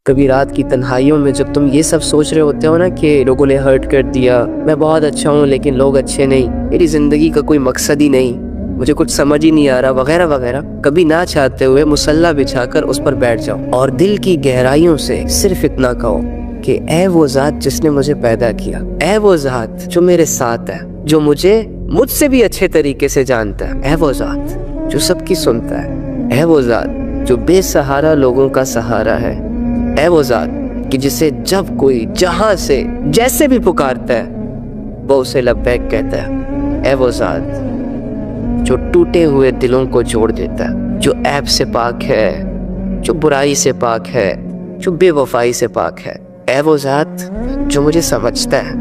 कभी रात की तन्हाइयों में जब तुम ये सब सोच रहे होते हो ना कि लोगों ने हर्ट कर दिया, मैं बहुत अच्छा हूँ लेकिन लोग अच्छे नहीं, मेरी ज़िंदगी का कोई मकसद ही नहीं, मुझे कुछ समझ ही नहीं आ रहा वगैरह वगैरह, कभी ना चाहते हुए मुसल्ला बिछाकर उस पर बैठ जाओ और दिल की गहराइयों से सिर्फ इतना कहो कि ऐ वो ज़ात जिसने मुझे पैदा किया, ऐ वो ज़ात जो मेरे साथ है, जो मुझसे भी अच्छे तरीके से जानता है, ऐ वो ज़ात जो सबकी सुनता है, ऐ वो ज़ात जो बेसहारा लोगों का सहारा है, ऐ वो ज़ात कि जिसे जब कोई जहां से जैसे भी पुकारता है वो उसे लब्बैक कहता है, ऐ वो ज़ात जो टूटे हुए दिलों को जोड़ देता है, जो ऐब से पाक है, जो बुराई से पाक है, जो बेवफाई से पाक है, ऐ वो ज़ात जो मुझे समझता है,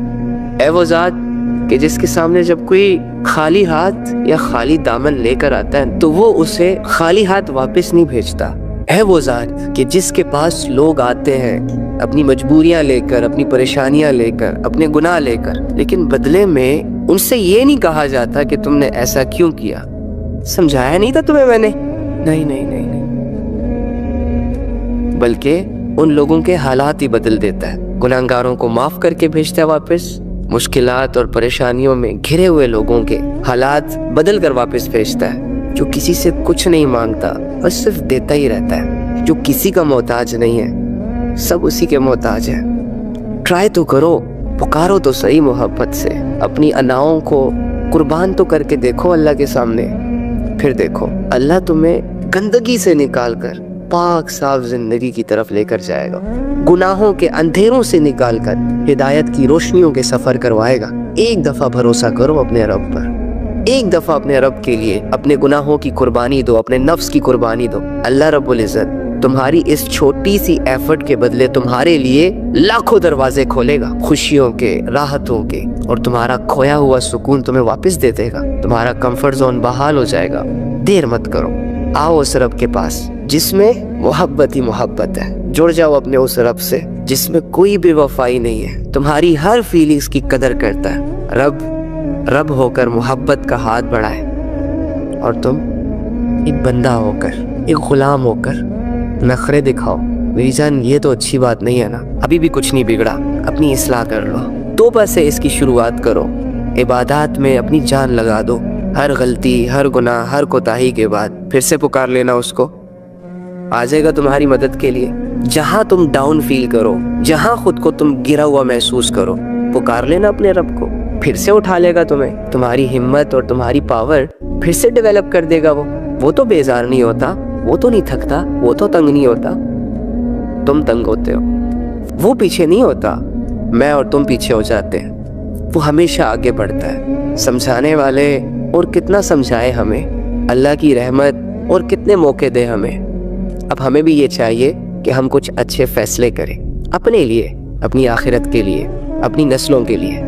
ऐ वो ज़ात कि जिसके सामने जब कोई खाली हाथ या खाली दामन लेकर आता है तो वो उसे खाली हाथ वापस नहीं भेजता, है वो ज़ात कि जिसके पास लोग आते हैं अपनी मजबूरियां लेकर, अपनी परेशानियां लेकर, अपने गुनाह लेकर, लेकिन बदले में उनसे ये नहीं कहा जाता कि तुमने ऐसा क्यों किया, समझाया नहीं था तुम्हें मैंने, नहीं नहीं नहीं नहीं, बल्कि उन लोगों के हालात ही बदल देता है, गुनाहगारों को माफ करके भेजता है वापस, मुश्किलात और परेशानियों में घिरे हुए लोगों के हालात बदल कर वापस भेजता है, जो किसी से कुछ नहीं मांगता और सिर्फ देता ही रहता है, जो किसी का मोहताज नहीं है, सब उसी के मोहताज है। ट्राई तो करो, पुकारो तो सही मोहब्बत से, अपनी अनाओं को कुर्बान तो करके देखो अल्लाह के सामने, फिर देखो अल्लाह तुम्हें गंदगी से निकाल कर पाक साफ जिंदगी की तरफ लेकर जाएगा, गुनाहों के अंधेरों से निकाल कर हिदायत की रोशनियों के सफर करवाएगा। एक दफा भरोसा करो अपने रब पर, एक दफा अपने रब के लिए अपने गुनाहों की कुर्बानी दो, अपने नफ्स की कुर्बानी दो। अल्लाह रब्बुल इज्जत तुम्हारी इस छोटी सी एफर्ट के बदले तुम्हारे लिए लाखों दरवाजे खोलेगा, खुशियों के, राहतों के, और तुम्हारा खोया हुआ सुकून तुम्हें वापस दे देगा, तुम्हारा कंफर्ट जोन बहाल हो जाएगा। देर मत करो, आओ उस रब के पास जिसमें मोहब्बत ही मोहब्बत है, जुड़ जाओ अपने उस रब से जिसमें कोई बेवफाई नहीं है, तुम्हारी हर फीलिंग्स की कदर करता है। रब होकर मोहब्बत का हाथ बढ़ाए और तुम एक बंदा होकर, एक गुलाम होकर नखरे दिखाओ। मेरी जान ये तो अच्छी बात नहीं है ना, अभी भी कुछ नहीं बिगड़ा, अपनी इस्लाह कर लो, तौबा से इसकी शुरुआत करो, इबादत में अपनी जान लगा दो, हर गलती, हर गुनाह, हर कोताही के बाद फिर से पुकार लेना उसको, आ जाएगा तुम्हारी मदद के लिए। जहां तुम डाउन फील करो, जहां खुद को तुम गिरा हुआ महसूस करो, पुकार लेना अपने रब को, फिर से उठा लेगा तुम्हें, तुम्हारी हिम्मत और तुम्हारी पावर फिर से डेवलप कर देगा। वो तो बेजार नहीं होता, वो तो नहीं थकता, वो तो तंग नहीं होता, तुम तंग होते हो, वो पीछे नहीं होता, मैं और तुम पीछे हो जाते हैं, वो हमेशा आगे बढ़ता है। समझाने वाले और कितना समझाए हमें, अल्लाह की रहमत और कितने मौके दे हमें। अब हमें भी ये चाहिए कि हम कुछ अच्छे फैसले करें अपने लिए, अपनी आखिरत के लिए, अपनी नस्लों के लिए,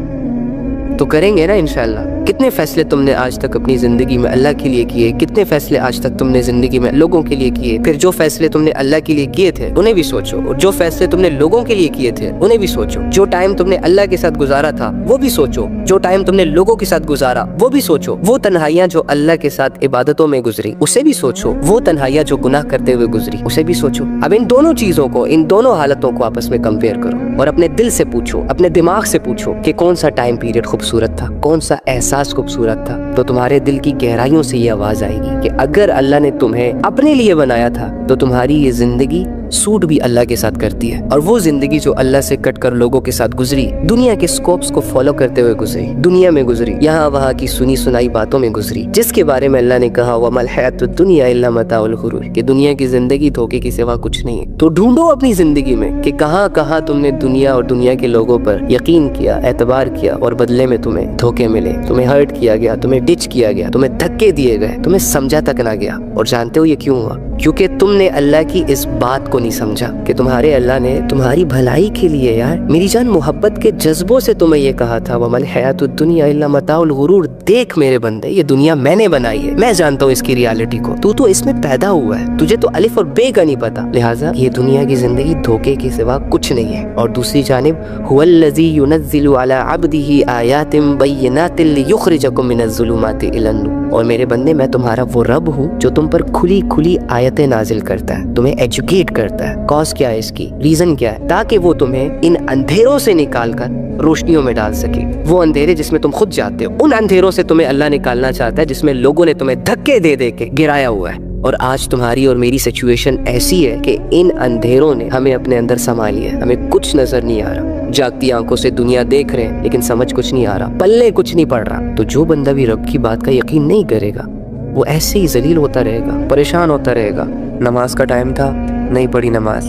तो करेंगे ना इंशाल्लाह। कितने फैसले तुमने आज तक अपनी जिंदगी में अल्लाह के लिए किए, कितने फैसले आज तक तुमने जिंदगी में लोगों के लिए किए, फिर जो फैसले तुमने अल्लाह के लिए किए थे उन्हें भी सोचो, और जो फैसले तुमने लोगों के लिए किए थे उन्हें भी सोचो, जो टाइम तुमने अल्लाह के साथ गुजारा था वो भी सोचो, जो टाइम तुमने लोगों के साथ गुजारा वो भी सोचो, वो तन्हाइयां जो अल्लाह के साथ इबादतों में गुजरी उसे भी सोचो, वो तन्हाइयां जो गुनाह करते हुए गुजरी उसे भी सोचो। अब इन दोनों चीजों को, इन दोनों हालतों को आपस में कंपेयर करो और अपने दिल से पूछो, अपने दिमाग से पूछो कि कौन सा टाइम पीरियड खूबसूरत था, कौन सा एहसास खूबसूरत था, तो तुम्हारे दिल की गहराइयों से ये आवाज आएगी कि अगर अल्लाह ने तुम्हें अपने लिए बनाया था तो तुम्हारी ये जिंदगी सूट भी अल्लाह के साथ करती है, और वो जिंदगी जो अल्लाह से कटकर लोगों के साथ गुजरी, दुनिया के स्कोप्स को फॉलो करते हुए गुजरी, दुनिया में गुजरी, यहाँ वहाँ की सुनी सुनाई बातों में गुजरी, जिसके बारे में अल्लाह ने कहा वमल हयातुद दुनिया इल्ला मताउल गुरूर, कि दुनिया की जिंदगी धोखे की सिवा कुछ नहीं है। तो ढूंढो अपनी जिंदगी में कि कहाँ कहाँ तुमने दुनिया और दुनिया के लोगों पर यकीन किया, एतबार किया, और बदले में तुम्हें धोखे मिले, तुम्हें हर्ट किया गया, तुम्हें डिच किया गया, तुम्हें धक्के दिए गए, तुम्हें समझा तक ना गया। और जानते हो ये क्यों हुआ? क्योंकि तुमने अल्लाह की इस बात को नहीं समझा कि तुम्हारे अल्लाह ने तुम्हारी भलाई के लिए, यार मेरी जान, मोहब्बत के जज्बों से तुम्हें ये कहा था वमल हयातुद दुनिया इल्ला मताउल गुरूर, देख मेरे बंदे ये दुनिया मैंने बनाई है, मैं जानता हूँ इसकी रियलिटी को, तू तो इसमें पैदा हुआ है, तुझे तो अलिफ और बे का नहीं पता, लिहाजा ये दुनिया की जिंदगी धोखे के सिवा कुछ नहीं है। और दूसरी जानिब हुवल्लज़ी युनज़्ज़िलु अला अब्दिही आयातिम बय्यिनातिन लियुख़रिजकुम मिनज़्ज़ुलुमाति इलन नूर, और मेरे बंदे मैं तुम्हारा वो रब हूँ जो तुम पर खुली खुली आयतें नाजिल करता है, तुम्हें एजुकेट करता है, कॉज क्या है इसकी, रीजन क्या है, ताकि वो तुम्हें इन अंधेरों से निकाल कर रोशनियों में डाल सके। वो अंधेरे जिसमें तुम खुद जाते हो, उन अंधेरों से तुम्हें अल्लाह निकालना चाहता है जिसमें लोगों ने तुम्हें धक्के दे दे के गिराया हुआ है। और आज तुम्हारी और मेरी सिचुएशन ऐसी है कि इन अंधेरों ने हमें अपने अंदर समा लिया है, हमें कुछ नजर नहीं आ रहा, जागती आंखों से दुनिया देख रहे हैं लेकिन समझ कुछ नहीं आ रहा, पल्ले कुछ नहीं पड़ रहा। तो जो बंदा भी रब की बात का यकीन नहीं करेगा वो ऐसे ही जलील होता रहेगा, परेशान होता रहेगा। नमाज का टाइम था, नहीं पढ़ी नमाज,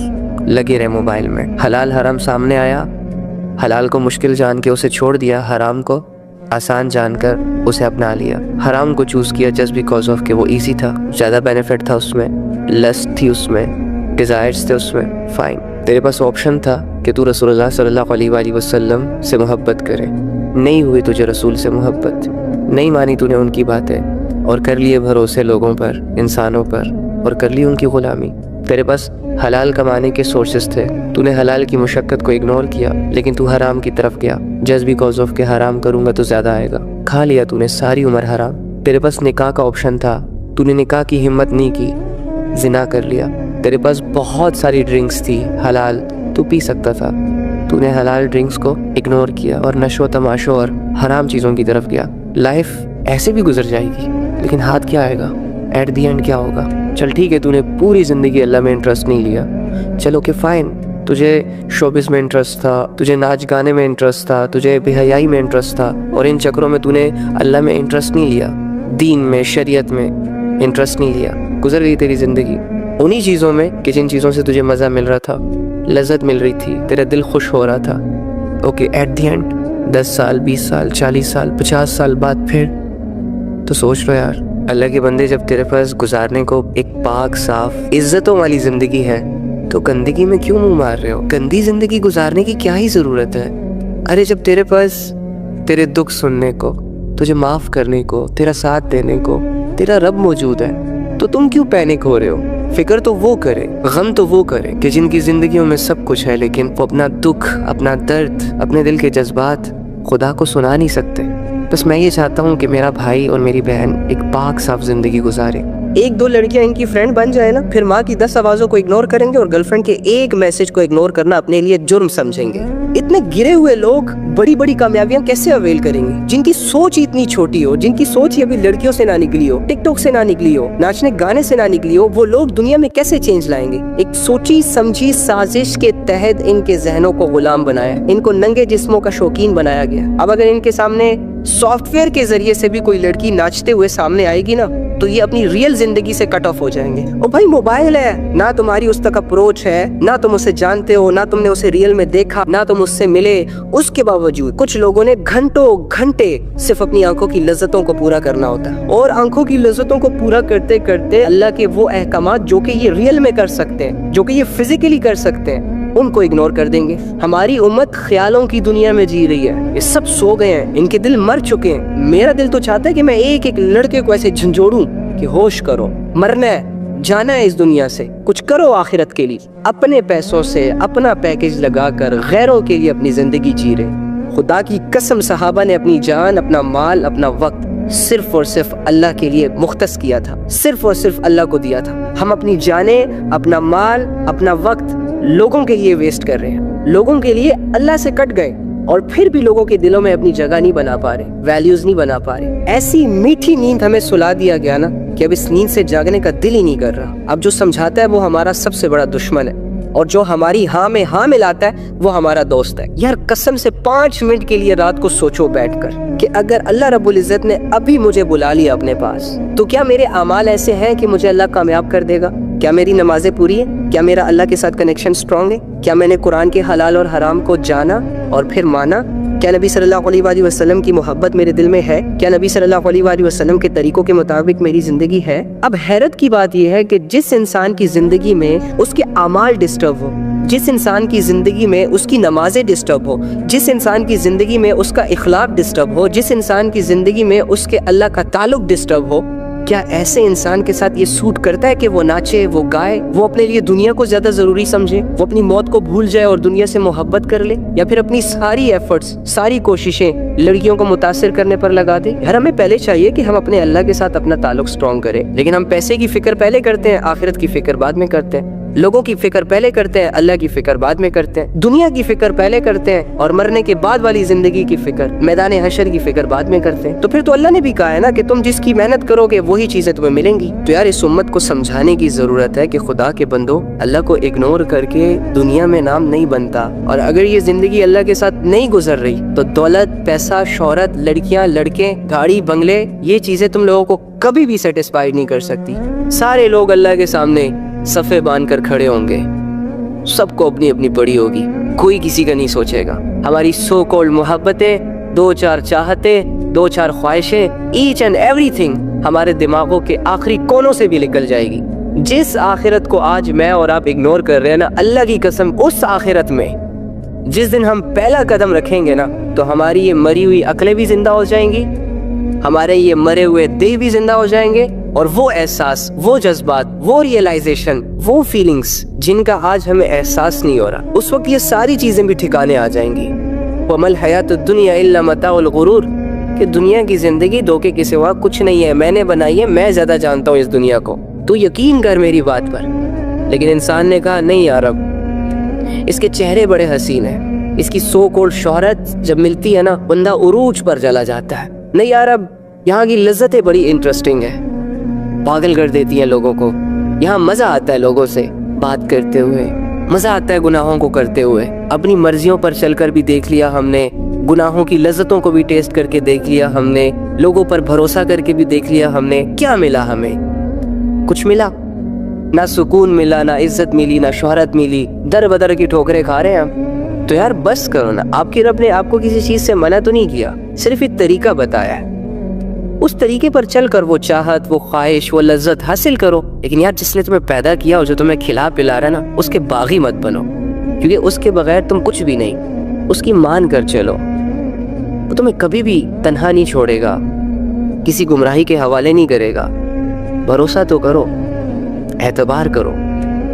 लगे रहे मोबाइल में। हलाल हराम सामने आया, हलाल को मुश्किल जान के उसे छोड़ दिया, हराम को आसान जानकर उसे अपना लिया। हराम को चूज किया जस्ट बिकॉज ऑफ कि वो इजी था, ज़्यादा बेनिफिट था उसमें, लस्ट थी उसमें, डिज़ायर्स थे उसमें। फाइन, तेरे पास ऑप्शन था कि तू रसूलुल्लाह सल्लल्लाहु अलैहि वसल्लम से मोहब्बत करे, नहीं हुई तुझे रसूल से मोहब्बत, नहीं मानी तूने उनकी बातें और कर लिए भरोसे लोगों पर, इंसानों पर, और कर ली उनकी गुलामी। तेरे पास हलाल कमाने के सोर्सेस थे, तूने हलाल की मुशक्कत को इग्नोर किया लेकिन तू हराम की तरफ गया जस्ट बिकॉज ऑफ के हराम करूंगा तो ज़्यादा आएगा। खा लिया तूने सारी उम्र हराम। तेरे पास निकाह का ऑप्शन था, तूने निकाह की हिम्मत नहीं की, जिना कर लिया। तेरे पास बहुत सारी ड्रिंक्स थी हलाल, तू पी सकता था, तूने हलाल ड्रिंक्स को इग्नोर किया और नशो तमाशो और हराम चीज़ों की तरफ गया। लाइफ ऐसे भी गुजर जाएगी लेकिन हाथ क्या आएगा, एट दी एंड क्या होगा। चल ठीक है, तूने पूरी ज़िंदगी अल्लाह में इंटरेस्ट नहीं लिया, चलो कि फ़ाइन, तुझे शोबिस में इंटरेस्ट था, तुझे नाच गाने में इंटरेस्ट था, तुझे बेहयाई में इंटरेस्ट था और इन चक्रों में तूने अल्लाह में इंटरेस्ट नहीं लिया, दीन में, शरीयत में इंटरेस्ट नहीं लिया। गुजर गई तेरी ज़िंदगी उन्हीं चीज़ों में कि जिन चीज़ों से तुझे मज़ा मिल रहा था, लज्जत मिल रही थी, तेरा दिल खुश हो रहा था। ओके, एट दी एंड 10 साल, 20 साल, 40 साल, 50 साल बाद फिर तो सोच लो यार, अल्लाह के बंदे, जब तेरे पास गुजारने को एक पाक साफ इज्जतों वाली ज़िंदगी है तो गंदगी में क्यों मुंह मार रहे हो? गंदी ज़िंदगी गुजारने की क्या ही ज़रूरत है? अरे जब तेरे पास तेरे दुख सुनने को, तुझे माफ़ करने को, तेरा साथ देने को तेरा रब मौजूद है तो तुम क्यों पैनिक हो रहे हो? फिक्र तो वो करे, गम तो वो करे कि जिनकी ज़िंदगियों में सब कुछ है लेकिन वो अपना दुख, अपना दर्द, अपने दिल के जज्बात खुदा को सुना नहीं सकते। बस मैं ये चाहता हूँ कि मेरा भाई और मेरी बहन एक पाक साफ जिंदगी गुजारे। एक दो लड़कियां इनकी फ्रेंड बन जाए ना, फिर माँ की 10 आवाज़ों को इग्नोर करेंगे और गर्लफ्रेंड के एक मैसेज को इग्नोर करना अपने लिए जुर्म समझेंगे। इतने गिरे हुए लोग बड़ी बड़ी कामयाबियां कैसे अवेल करेंगे? जिनकी सोच इतनी छोटी हो, जिनकी सोच ही अभी लड़कियों से ना निकली हो, टिकटॉक से ना निकली हो, नाचने गाने से ना निकली हो, वो लोग दुनिया में कैसे चेंज लाएंगे? एक सोची समझी साजिश के तहत इनके जहनों को गुलाम बनाया, इनको नंगे जिस्मों का शौकीन बनाया गया। अब अगर इनके सामने सॉफ्टवेयर के जरिए से भी कोई लड़की नाचते हुए सामने आएगी ना, तो ये अपनी रियल जिंदगी से कट ऑफ हो जाएंगे। ओ भाई, मोबाइल है ना, तुम्हारी उस तक अप्रोच है ना, तुम उसे जानते हो ना, तुमने उसे रियल में देखा ना, तुम उससे मिले। उसके बावजूद कुछ लोगों ने घंटों घंटे सिर्फ अपनी आंखों की लज्जतों को पूरा करना होता है, और आंखों की लज्जतों को पूरा करते करते अल्लाह के वो अहकामात जो कि ये रियल में कर सकते हैं, जो कि ये फिजिकली कर सकते हैं, उनको इग्नोर कर देंगे। हमारी उम्मत ख्यालों की दुनिया में जी रही है, ये सब सो गए हैं, इनके दिल मर चुके हैं। मेरा दिल तो चाहता है कि मैं एक एक लड़के को ऐसे झंझोड़ूं कि होश करो, मरना है, जाना है इस दुनिया से, कुछ करो आखिरत के लिए। अपने पैसों से अपना पैकेज लगाकर गैरों के लिए अपनी जिंदगी जी रहे। खुदा की कसम, सहाबा ने अपनी जान, अपना माल, अपना वक्त सिर्फ और सिर्फ अल्लाह के लिए मुख्तस किया था, सिर्फ और सिर्फ अल्लाह को दिया था। हम अपनी जाने, अपना माल, अपना वक्त लोगों के लिए वेस्ट कर रहे हैं, लोगों के लिए अल्लाह से कट गए और फिर भी लोगों के दिलों में अपनी जगह नहीं बना पा रहे, वैल्यूज नहीं बना पा रहे। ऐसी मीठी नींद हमें सुला दिया गया ना कि अब इस नींद से जागने का दिल ही नहीं कर रहा। अब जो समझाता है वो हमारा सबसे बड़ा दुश्मन है, और जो हमारी हाँ में हाँ मिलाता है वो हमारा दोस्त है। यार कसम से 5 मिनट के लिए रात को सोचो बैठकर कि अगर अल्लाह रब्बुल इज्जत ने अभी मुझे बुला लिया अपने पास, तो क्या मेरे अमाल ऐसे हैं कि मुझे अल्लाह कामयाब कर देगा? क्या मेरी नमाजें पूरी है? क्या मेरा अल्लाह के साथ कनेक्शन स्ट्रॉन्ग है? क्या मैंने कुरान के हलाल और हराम को जाना और फिर माना? क्या नबी सल्लल्लाहु अलैहि वसल्लम की मोहब्बत मेरे दिल में है? क्या नबी सल्लल्लाहु अलैहि वसल्लम के तरीकों के मुताबिक मेरी जिंदगी है? अब हैरत की बात यह है कि जिस इंसान की जिंदगी में उसके अमाल डिस्टर्ब हो, जिस इंसान की जिंदगी में उसकी नमाजें डिस्टर्ब हो, जिस इंसान की जिंदगी में उसका इखलाक डिस्टर्ब हो, जिस इंसान की जिंदगी में उसके अल्लाह का ताल्लुक डिस्टर्ब हो, क्या ऐसे इंसान के साथ ये सूट करता है कि वो नाचे, वो गाए, वो अपने लिए दुनिया को ज्यादा जरूरी समझे, वो अपनी मौत को भूल जाए और दुनिया से मोहब्बत कर ले, या फिर अपनी सारी एफर्ट्स, सारी कोशिशें लड़कियों को मुतासिर करने पर लगा दे? यार हमें पहले चाहिए कि हम अपने अल्लाह के साथ अपना ताल्लुक स्ट्रॉन्ग करें, लेकिन हम पैसे की फिक्र पहले करते हैं, आखिरत की फिक्र बाद में करते हैं। लोगों की फिक्र पहले करते हैं, अल्लाह की फिक्र बाद में करते हैं। दुनिया की फिक्र पहले करते हैं और मरने के बाद वाली जिंदगी की फिक्र, मैदान हशर की फिक्र बाद में करते हैं। तो फिर तो अल्लाह ने भी कहा है ना कि तुम जिसकी मेहनत करोगे वही चीजें तुम्हें मिलेंगी। तो यार इस उम्मत को समझाने की जरूरत है कि खुदा के बंदो, अल्लाह को इग्नोर करके दुनिया में नाम नहीं बनता, और अगर ये जिंदगी अल्लाह के साथ नहीं गुजर रही तो दौलत, पैसा, शोहरत, लड़कियां, लड़के, गाड़ी, बंगले, ये चीजें तुम लोगों को कभी भी सेटिस्फाइड नहीं कर सकती। सारे लोग अल्लाह के सामने सफ़े बांध कर खड़े होंगे, सबको अपनी अपनी पड़ी होगी, कोई किसी का नहीं सोचेगा। हमारी सो कॉल्ड मोहब्बतें, दो चार चाहतें, दो चार ख्वाहिशें, ईच एंड एवरीथिंग हमारे दिमागों के आखिरी कोनों से भी निकल जाएगी। जिस आखिरत को आज मैं और आप इग्नोर कर रहे हैं ना, अल्लाह की कसम उस आखिरत में जिस दिन हम पहला कदम रखेंगे ना, तो हमारी ये मरी हुई अकलें भी जिंदा हो जाएंगी, हमारे ये मरे हुए देह भी जिंदा हो जाएंगे, और वो एहसास, वो जज्बात, वो रियलाइजेशन, वो फीलिंग्स जिनका आज हमें एहसास नहीं हो रहा, उस वक्त ये सारी चीजें भी ठिकाने आ जाएंगी। वमल हयातुद दुनिया इल्ला मताउल गुरूर, कि दुनिया की जिंदगी धोखे के सिवा कुछ नहीं है, मैंने बनाई है, मैं ज्यादा जानता हूँ इस दुनिया को, तू यकीन कर मेरी बात पर। लेकिन इंसान ने कहा नहीं यार, अब इसके चेहरे बड़े हसीन हैं, इसकी सो कॉल्ड शोहरत जब मिलती है ना, बंदा उरूज पर चला जाता है। नहीं यार, अब यहाँ की लज्जतें बड़ी इंटरेस्टिंग है, पागल कर देती हैं लोगों को। यहाँ मजा आता है लोगों से बात करते हुए, मजा आता है गुनाहों को करते हुए। अपनी मर्जियों पर चलकर भी देख लिया हमने, गुनाहों की लज्जतों को भी टेस्ट करके देख लिया हमने, लोगों पर भरोसा करके भी देख लिया हमने। क्या मिला हमें? कुछ मिला ना, सुकून मिला, ना इज्जत मिली, ना शोहरत मिली, दर बदर की ठोकरें खा रहे हैं हम। तो यार बस करो ना, आपके रब ने आपको किसी चीज से मना तो नहीं किया, सिर्फ एक तरीका बताया है, उस तरीके पर चलकर वो चाहत, वो ख्वाहिश, वो लज्जत हासिल करो। लेकिन यार जिसने तुम्हें पैदा किया और जो तुम्हें खिला पिला रहा है ना, उसके बागी मत बनो, क्योंकि उसके बगैर तुम कुछ भी नहीं। उसकी मान कर चलो, वो तुम्हें कभी भी तन्हा नहीं छोड़ेगा, किसी गुमराही के हवाले नहीं करेगा। भरोसा तो करो, एतबार करो,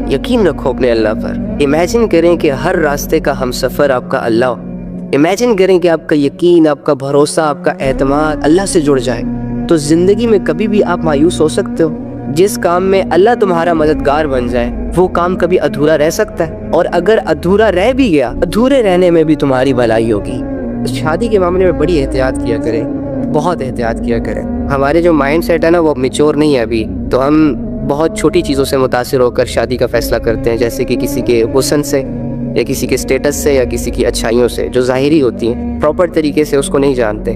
यकीन रखो अपने अल्लाह पर। इमेजिन करें कि हर रास्ते का हमसफर आपका अल्लाह हो। इमेजिन करें कि आपका यकीन, आपका भरोसा, आपका एतमाद अल्लाह से जुड़ जाए, तो जिंदगी में कभी भी आप मायूस हो सकते हो। जिस काम में अल्लाह तुम्हारा मददगार बन जाए, वो काम कभी अधूरा रह सकता है, और अगर अधूरा रह भी गया, अधूरे रहने में भी तुम्हारी भलाई होगी। शादी के मामले में बड़ी एहतियात किया करें, बहुत एहतियात किया करें। हमारे जो माइंड सेट है ना, वो मैच्योर नहीं है अभी, तो हम बहुत छोटी चीज़ों से मुतासिर होकर शादी का फैसला करते हैं, जैसे कि किसी के हुस्न से, या किसी के स्टेटस से, या किसी की अच्छाइयों से जो ज़ाहिरी होती हैं। प्रॉपर तरीके से उसको नहीं जानते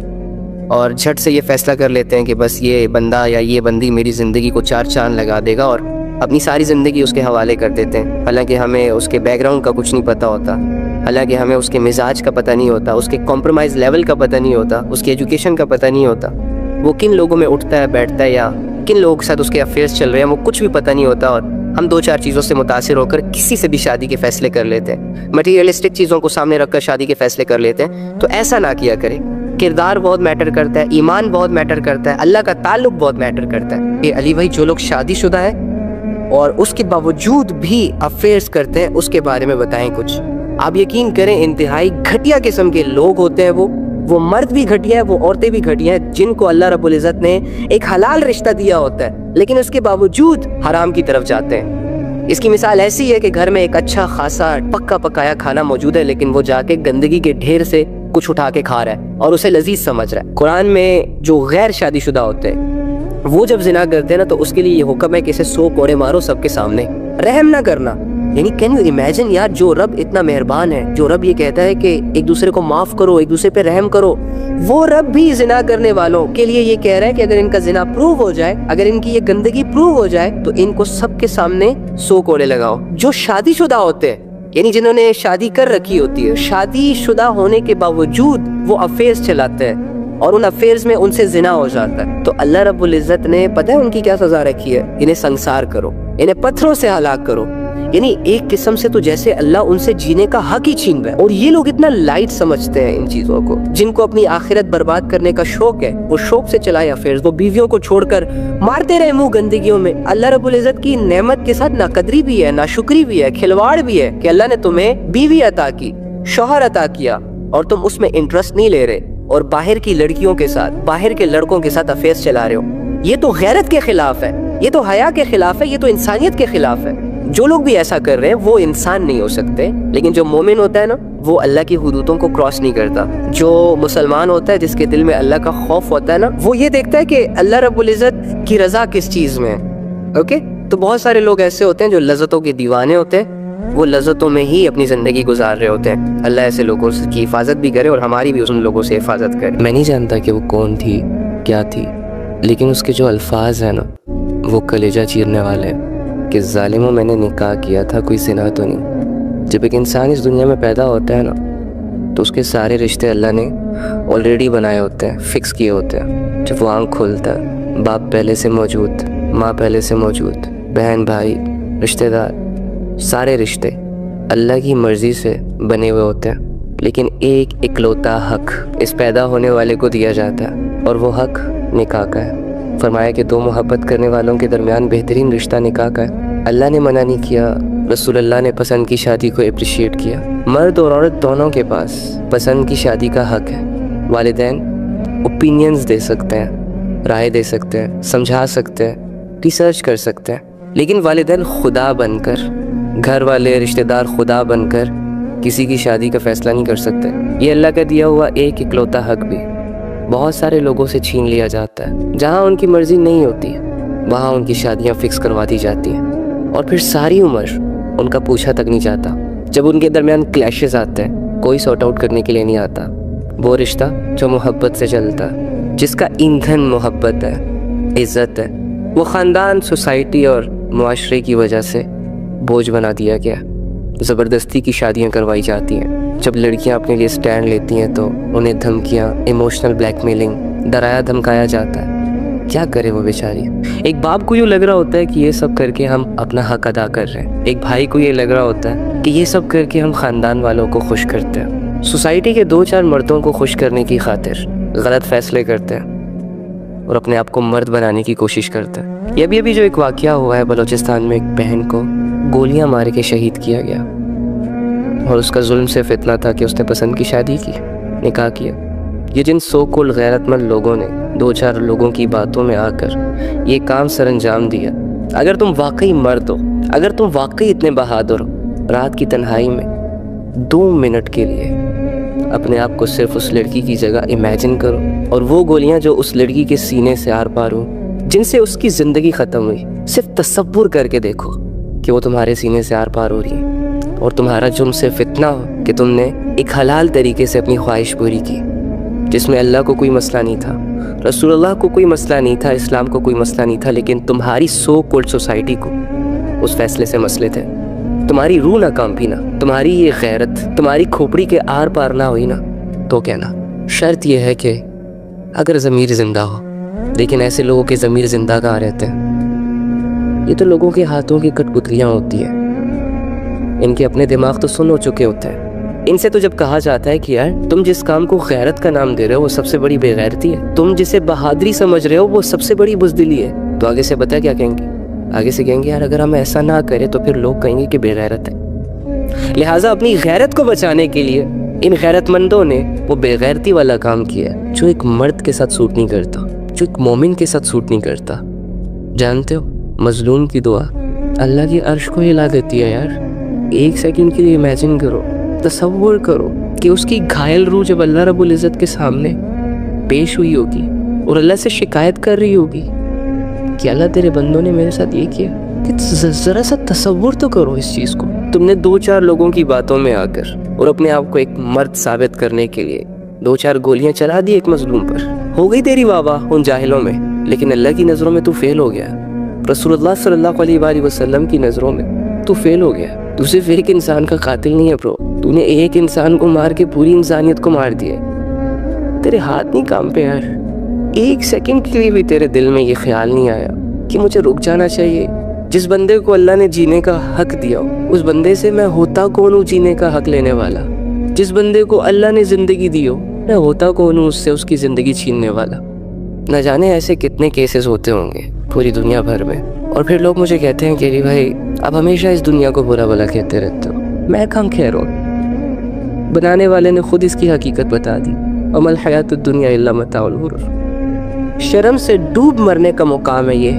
और झट से ये फैसला कर लेते हैं कि बस ये बंदा या ये बंदी मेरी ज़िंदगी को चार चांद लगा देगा, और अपनी सारी ज़िंदगी उसके हवाले कर देते हैं। हालांकि हमें उसके बैकग्राउंड का कुछ नहीं पता होता, हालांकि हमें उसके मिजाज का पता नहीं होता, उसके कॉम्प्रोमाइज़ लेवल का पता नहीं होता, उसकी एजुकेशन का पता नहीं होता, वो किन लोगों में उठता है बैठता है, या किन लोगों के साथ उसके अफेयर्स चल रहे हैं, वो कुछ भी पता नहीं होता। और हम दो चार चीज़ों से मुतासिर होकर किसी से भी शादी के फैसले कर लेते हैं, मटीरियलिस्टिक चीज़ों को सामने रखकर शादी के फैसले कर लेते हैं। तो ऐसा ना किया करें। किरदार बहुत मैटर करता है, ईमान बहुत मैटर करता है, अल्लाह का ताल्लुक बहुत मैटर करता है। ये अली भाई, जो लोग शादीशुदा है और उसके बावजूद भी अफेयर्स करते हैं, उसके बारे में बताएं कुछ। आप यकीन करें, इंतहाई घटिया किस्म के लोग होते हैं वो मर्द भी घटिया है, वो औरतें भी घटिया है, जिनको अल्लाह रब्बुल इज़्ज़त ने एक हलाल रिश्ता दिया होता है, लेकिन उसके बावजूद हराम की तरफ जाते हैं। इसकी मिसाल ऐसी है कि घर में एक अच्छा खासा पक्का पकाया खाना मौजूद है, लेकिन वो जाके गंदगी के ढेर से कुछ उठा के खा रहा है और उसे लजीज समझ रहा है। कुरान में जो गैर शादीशुदा होते हैं, वो जब जिना करते हैं ना, तो उसके लिए ये हुक्म है कि इसे 100 कोड़े मारो सबके सामने, रहम ना करना। यानी कैन यू इमेजिन यार, जो रब इतना मेहरबान है, जो रब ये कहता है कि एक दूसरे को माफ करो, एक दूसरे पे रहम करो, वो रब भी जिना करने वालों के लिए ये कह रहा है कि अगर इनका जिना प्रूव हो जाए, अगर इनकी ये गंदगी प्रूव हो जाए, तो इनको सबके सामने 100 कोड़े लगाओ। जो शादीशुदा होते हैं, यानी जिन्होंने शादी कर रखी होती है, शादीशुदा होने के बावजूद वो अफेयर्स चलाते हैं और उन अफेयर्स में उनसे जिना हो जाता है, तो अल्लाह रब्बुल इज़्ज़त ने पता है उनकी क्या सजा रखी है? इन्हें संसार करो, इन्हें पत्थरों से हलाक करो, यानी एक किस्म से तो जैसे अल्लाह उनसे जीने का हक ही छीन रहा है। और ये लोग इतना लाइट समझते हैं इन चीजों को। जिनको अपनी आखिरत बर्बाद करने का शौक है, वो शौक से चलाए अफेयर्स, वो बीवियों को छोड़कर मारते रहे मुंह गंदगियों में। अल्लाह रब्बुल इज्जत की नेमत के साथ नाकदरी भी है, नाशुक्री भी है, खिलवाड़ भी है कि अल्लाह ने तुम्हें बीवी अता की, शौहर अता किया और तुम उसमें इंटरेस्ट नहीं ले रहे और बाहर की लड़कियों के साथ, बाहर के लड़कों के साथ अफेयर्स चला रहे हो। ये तो गैरत के खिलाफ है, ये तो हया के खिलाफ है, ये तो इंसानियत के खिलाफ है। जो लोग भी ऐसा कर रहे हैं वो इंसान नहीं हो सकते, लेकिन जो मोमिन होता है ना, वो अल्लाह की हुदूदों को क्रॉस नहीं करता। जो मुसलमान होता है, जिसके दिल में अल्लाह का खौफ होता है ना, वो ये देखता है कि अल्लाह रब्बुल इज्जत की रजा किस चीज में है। ओके, तो बहुत सारे लोग ऐसे होते हैं जो लज्जतों के दीवाने होते हैं, वो लज्जतों में ही अपनी जिंदगी गुजार रहे होते हैं। अल्लाह ऐसे लोगों की हिफाजत भी करे और हमारी भी उन लोगों से हिफाजत करे। मैं नहीं जानता कि वो कौन थी, क्या थी, लेकिन उसके जो अल्फाज है ना, वो कलेजा चीरने वाले हैं कि जालिमों मैंने निकाह किया था, कोई सिना तो नहीं। जब एक इंसान इस दुनिया में पैदा होता है ना, तो उसके सारे रिश्ते अल्लाह ने ऑलरेडी बनाए होते हैं, फिक्स किए होते हैं। जब वो आँख खोलता है, बाप पहले से मौजूद, माँ पहले से मौजूद, बहन भाई रिश्तेदार, सारे रिश्ते अल्लाह की मर्ज़ी से बने हुए होते हैं। लेकिन एक इकलौता हक इस पैदा होने वाले को दिया जाता है और वो हक निकाह का है। फरमाया कि दो मोहब्बत करने वालों के दरमियान बेहतरीन रिश्ता निकाह का है। अल्लाह ने मना नहीं किया, रसूलुल्लाह ने पसंद की शादी को अप्रिशिएट किया। मर्द और औरत दोनों के पास पसंद की शादी का हक है। वालिदैन ओपिनियंस दे सकते हैं, राय दे सकते हैं, समझा सकते हैं, रिसर्च कर सकते हैं, लेकिन वालिदैन खुदा बनकर, घर वाले रिश्तेदार खुदा बनकर किसी की शादी का फैसला नहीं कर सकते। ये अल्लाह का दिया हुआ एक इकलौता हक भी बहुत सारे लोगों से छीन लिया जाता है। जहाँ उनकी मर्जी नहीं होती वहाँ उनकी शादियाँ फिक्स करवा दी जाती हैं और फिर सारी उम्र उनका पूछा तक नहीं जाता। जब उनके दरमियान क्लैशेस आते हैं, कोई सॉर्ट आउट करने के लिए नहीं आता। वो रिश्ता जो मोहब्बत से चलता है, जिसका ईंधन मोहब्बत है, इज़्ज़त है, वो ख़ानदान, सोसाइटी और मुआशरे की वजह से बोझ बना दिया गया। ज़बरदस्ती की शादियाँ करवाई जाती हैं। जब लड़कियां अपने लिए स्टैंड लेती हैं तो उन्हें धमकियां, इमोशनल ब्लैकमेलिंग, डराया धमकाया जाता है। क्या करे वो बेचारी। एक बाप को यूँ लग रहा होता है कि ये सब करके हम अपना हक अदा कर रहे हैं। एक भाई को ये लग रहा होता है कि ये सब करके हम ख़ानदान वालों को खुश करते हैं। सोसाइटी के 2-4 मर्दों को खुश करने की खातिर गलत फैसले करते हैं और अपने आप को मर्द बनाने की कोशिश करते हैं। ये अभी जो एक वाक़या हुआ है बलूचिस्तान में, एक बहन को गोलियां मार के शहीद किया गया और उसका जुल्म सिर्फ इतना था कि उसने पसंद की शादी की, निकाह किया। ये जिन सो कॉल्ड गैरतमंद लोगों ने 2-4 लोगों की बातों में आकर ये काम सरअंजाम दिया, अगर तुम वाकई मर्द हो, अगर तुम वाकई इतने बहादुर हो, रात की तन्हाई में 2 मिनट के लिए अपने आप को सिर्फ उस लड़की की जगह इमेजिन करो और वो गोलियां जो उस लड़की के सीने से आर पार हो, जिनसे उसकी ज़िंदगी ख़त्म हुई, सिर्फ तसव्वुर करके देखो कि वो तुम्हारे सीने से आर पार हो रही है और तुम्हारा जुर्म सिर्फ इतना हो कि तुमने एक हलाल तरीके से अपनी ख्वाहिश पूरी की, जिसमें अल्लाह को कोई मसला नहीं था, रसूलुल्लाह को कोई मसला नहीं था, इस्लाम को कोई मसला नहीं था, लेकिन तुम्हारी सो कॉल्ड सोसाइटी को उस फैसले से मसले थे। तुम्हारी रूह ना कांपी ना, तुम्हारी ये गैरत तुम्हारी खोपड़ी के आर पार ना हुई ना, तो कहना। शर्त यह है कि अगर ज़मीर ज़िंदा हो, लेकिन ऐसे लोगों के ज़मीर ज़िंदा कहाँ रहते हैं। ये तो लोगों के हाथों की कठपुतलियाँ होती हैं। इनके अपने दिमाग तो सुन हो चुके होते हैं। इनसे तो जब कहा जाता है कि यार तुम जिस काम को गैरत का नाम दे रहे हो वो सबसे बड़ी बेगैरती है, तुम जिसे बहादुरी समझ रहे हो वो सबसे बड़ी बुज़दिली है, तो आगे से बता क्या कहेंगे। आगे से कहेंगे यार अगर हम ऐसा ना करें तो फिर लोग कहेंगे कि बेगैरत है। लिहाजा अपनी गैरत को बचाने के लिए इन गैरतमंदों ने वो बेगैरती वाला काम किया जो एक मर्द के साथ सूट नहीं करता, जो एक मोमिन के साथ सूट नहीं करता। जानते हो, मजलूम की दुआ अल्लाह की अर्श को हिला देती है यार। एक सेकंड के लिए इमेजिन करो, तसव्वुर करो कि उसकी घायल रूह जब अल्लाह रब्बुल इज़्ज़त के सामने पेश हुई होगी और अल्लाह से शिकायत कर रही होगी कि अल्लाह तेरे बंदों ने मेरे साथ ये किया, कि ज़रा सा तसव्वुर तो करो इस चीज़ को। तुमने 2-4 लोगों की बातों में आकर और अपने आप को एक मर्द साबित करने के लिए 2-4 गोलियां चला दी एक मजलूम पर। हो गई तेरी वाह उन जाहिलों में, लेकिन अल्लाह की नज़रों में तू फेल हो गया। रसूलुल्लाह सल्लल्लाहु अलैहि वसल्लम की नज़रों में तू फेल हो गया। तू सिर्फ एक इंसान का कातिल नहीं है ब्रो, तूने एक इंसान को मार के पूरी इंसानियत को मार दिया। तेरे हाथ नहीं काम पे यार। एक सेकंड के लिए भी तेरे दिल में ये ख्याल नहीं आया कि मुझे रुक जाना चाहिए, जिस बंदे को अल्लाह ने जीने का हक दिया उस बंदे से मैं होता कौन हूँ जीने का हक लेने वाला। जिस बंदे को अल्लाह ने जिंदगी दी हो मैं होता कौन हूँ उससे उसकी जिंदगी छीनने वाला। न जाने ऐसे कितने केसेस होते होंगे पूरी दुनिया भर में। और फिर लोग मुझे कहते हैं कि भाई आप हमेशा इस दुनिया को बुरा भला कहते रहते हो। मैं कहाँ कह रहा हूँ, बनाने वाले ने खुद इसकी हकीकत बता दी। अमल हयातुद दुनिया इल्ला मताउल गुरूर। शर्म से डूब मरने का मुकाम है ये,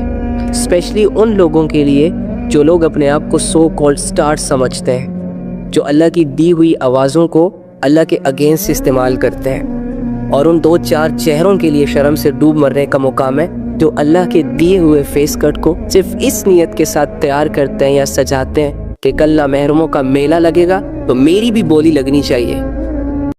स्पेशली उन लोगों के लिए जो लोग अपने आप को सो कॉल्ड स्टार समझते हैं, जो अल्लाह की दी हुई आवाज़ों को अल्लाह के अगेंस्ट इस्तेमाल करते हैं। और उन 2-4 चेहरों के लिए शर्म से डूब मरने का मुकाम है जो अल्लाह के दिए हुए फेस कट को सिर्फ इस नियत के साथ तैयार करते हैं या सजाते हैं कि कल ना महरमों का मेला लगेगा तो मेरी भी बोली लगनी चाहिए।